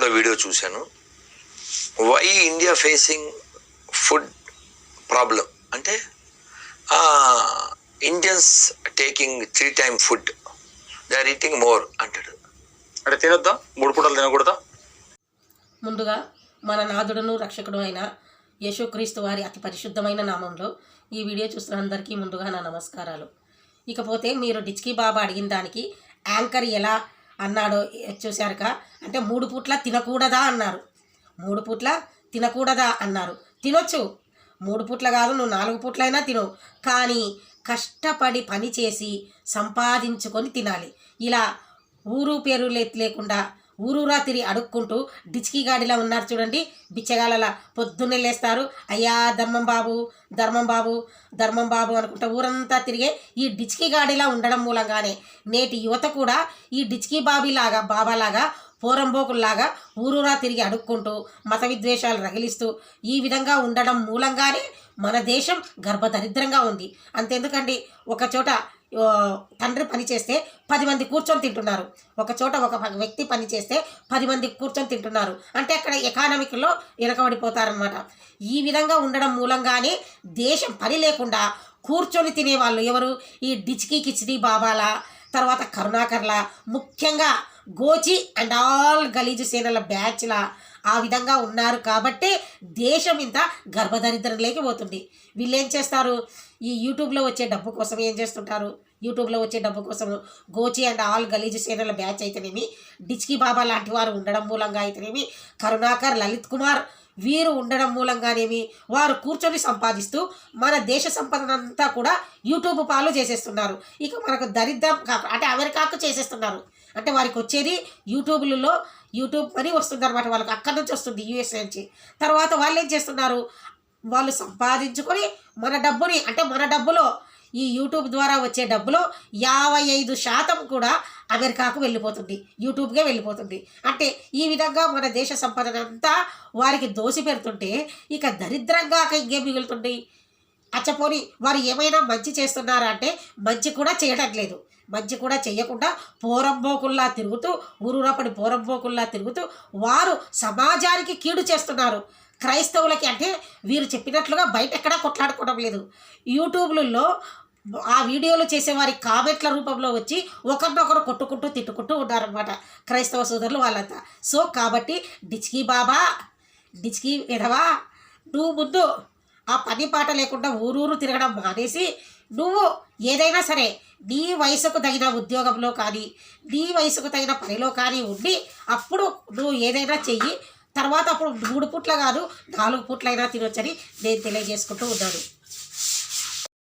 కూడా వీడియో చూశాను. Why India facing food problem అంటే Indians taking 3 times food, they are eating more అంటాడు. అంటే తినొద్దా? 3 పూటలు తినకూడదా? ముందుగా మన నాథుడును రక్షకుడు అయిన యేసుక్రీస్తు వారి అతి పరిశుద్ధమైన నామంలో ఈ వీడియో చూస్తున్న అందరికీ ముందుగా నా నమస్కారాలు. ఇకపోతే మీరు డిచ్కీ బాబా అడిగిన దానికి యాంకర్ ఎలా అన్నాడో చూశారుగా. అంటే 3 పూట్ల తినకూడదా అన్నారు. 3 పూట్ల తినకూడదా అన్నారు. తినొచ్చు, 3 పూట్ల కాదు, నువ్వు 4 పూట్లైనా తిను, కానీ కష్టపడి పని చేసి సంపాదించుకొని తినాలి. ఇలా ఊరు పేరు లేకుండా ఊరూరా తిరిగి అడుక్కుంటూ డిచ్కీ గాడిలా ఉన్నారు చూడండి, బిచ్చగాళ్ళలా పొద్దున్నే లేస్తారు, అయ్యా ధర్మం బాబు ధర్మం బాబు ధర్మం బాబు అనుకుంటా ఊరంతా తిరిగే ఈ డిచ్కీ గాడిలా ఉండడం మూలంగానే నేటి యువత కూడా ఈ డిచ్కీ బాబాలాగా పోరంబోకుల్లాగా ఊరూరా తిరిగి అడుక్కుంటూ మత విద్వేషాలు రగిలిస్తూ ఈ విధంగా ఉండడం మూలంగానే మన దేశం గర్భదరిద్రంగా ఉంది. అంతెందుకండి, ఒక చోట తండ్రి పని చేస్తే 10 మంది కూర్చొని తింటున్నారు, ఒక చోట ఒక వ్యక్తి పని చేస్తే 10 మంది కూర్చొని తింటున్నారు. అంటే అక్కడ ఎకానమిక్లో వెనకబడిపోతారనమాట. ఈ విధంగా ఉండడం మూలంగానే దేశం పని లేకుండా కూర్చొని తినేవాళ్ళు ఎవరు? ఈ డిచ్కీ కిచిడీ బాబాల, తర్వాత కరుణాకర్ల, ముఖ్యంగా గోచి అండ్ ఆల్ గలీజు సేనల బ్యాచ్ల ఆ విధంగా ఉన్నారు. కాబట్టే దేశం ఇంత గర్భదరిద్రంలోకి పోతుంది. వీళ్ళు ఏం చేస్తారు? ఈ యూట్యూబ్లో వచ్చే డబ్బు కోసం ఏం చేస్తుంటారు? యూట్యూబ్లో వచ్చే డబ్బు కోసం గోచి అండ్ ఆల్ గలీజు సేనల బ్యాచ్ అయితేనేమి, డిచ్కీ బాబా లాంటి వారు ఉండడం మూలంగా అయితేనేమి, కరుణాకర్, లలిత్ కుమార్ వీరు ఉండడం మూలంగానేమి వారు కూర్చొని సంపాదిస్తూ మన దేశ సంపదనంతా కూడా యూట్యూబ్ పాలు చేసేస్తున్నారు. ఇక మనకు దరిద్రం అంటే అమెరికాకు చేసేస్తున్నారు. అంటే వారికి వచ్చేది యూట్యూబ్ అని వస్తుంది అనమాట. వాళ్ళకి అక్కడి నుంచి వస్తుంది, యూఎస్ఏ నుంచి. తర్వాత వాళ్ళు ఏం చేస్తున్నారు? వాళ్ళు సంపాదించుకొని మన డబ్బుని, అంటే మన డబ్బులో ఈ యూట్యూబ్ ద్వారా వచ్చే డబ్బులో 55% కూడా అమెరికాకు వెళ్ళిపోతుంది, యూట్యూబ్కే వెళ్ళిపోతుంది. అంటే ఈ విధంగా మన దేశ సంపదనంతా వారికి దోసి పెడుతుంటే ఇక దరిద్రంగా ఇంకేం మిగులుతుంది? అచ్చపోని వారు ఏమైనా మంచి చేస్తున్నారా అంటే మంచి కూడా చేయడం లేదు. మంచి కూడా చేయకుండా పోరంబోకుల్లా తిరుగుతూ, ఊరూరపడి పోరంబోకుల్లా తిరుగుతూ వారు సమాజానికి కీడు చేస్తున్నారు. క్రైస్తవులకి అంటే వీరు చెప్పినట్లుగా బయట ఎక్కడా కొట్లాడుకోవడం లేదు. యూట్యూబ్లలో ఆ వీడియోలు చేసేవారి కామెంట్ల రూపంలో వచ్చి ఒకరినొకరు కొట్టుకుంటూ తిట్టుకుంటూ ఉన్నారనమాట క్రైస్తవ సోదరులు వాళ్ళంతా. సో కాబట్టి డిచ్కీ బాబా, డిచ్కీ ఎడవా, నువ్వు ముందు ఆ పని పాట లేకుండా ఊరూరు తిరగడం మానేసి నువ్వు ఏదైనా సరే నీ వయసుకు తగిన ఉద్యోగంలో కానీ నీ వయసుకు తగిన పనిలో కానీ ఉండి అప్పుడు నువ్వు ఏదైనా చెయ్యి. తర్వాత అప్పుడు 3 పూట్ల కాదు 4 పూట్లైనా తినొచ్చని నేను తెలియజేసుకుంటూ ఉన్నాను.